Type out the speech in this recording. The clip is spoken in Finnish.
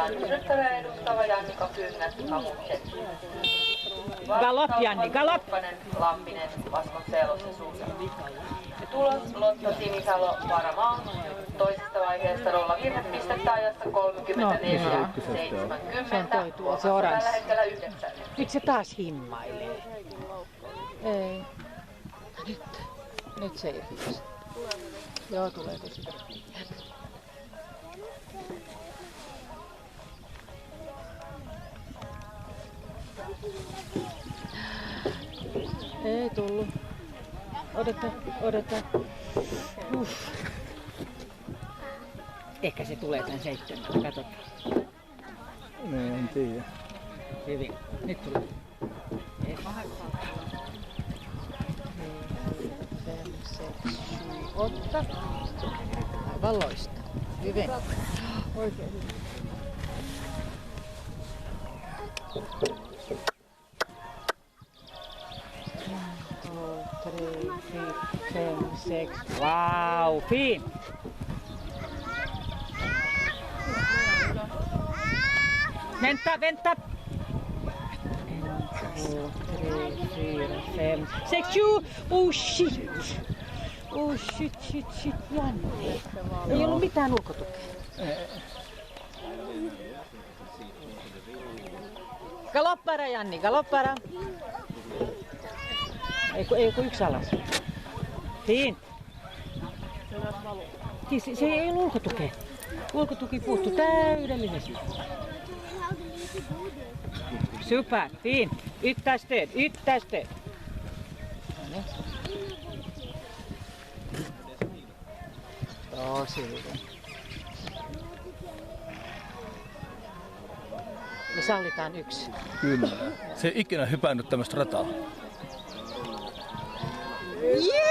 sallitaan tytöttävä edustava Jannika Kyngät, Kamukset. Galopp, Janni, galopp! Lampinen, Vaskoncelos ja Suusa. Ja tulos Lotto Sinisalo Varamaa. Toisesta vaiheesta 0 virhepistettä ajassa 34-70. Se oranssi. Tällä hetkellä 9. Miksi se taas himmailee? Ei. Nyt se irti. Joo, tulee tosi. Ei tullut. Odota. Ehkä se tulee tän 7. Katsotaan. En tiedä. Hyvin. Nyt tulee. 8. Aivan loistava. Hyvin. Oikein hyvin. 3, 4, 5, 6. Wow, fin! Vänta! 2, 3, 4, 5, 6, 7. Oh shit, Janne. Ei ollut mitään ulkotukea. Galoppara, Janni, galoppara. Ei kun yksi alas. Fin. Se ei ollut ulkotukea. Ulkotuki puuttuu täydellisesti. Super, fin. Yttästöd. Tosi hyvin. Me sallitaan 1. Kyllä. Se ei ikinä hypännyt tämmöistä rataa. Yeah!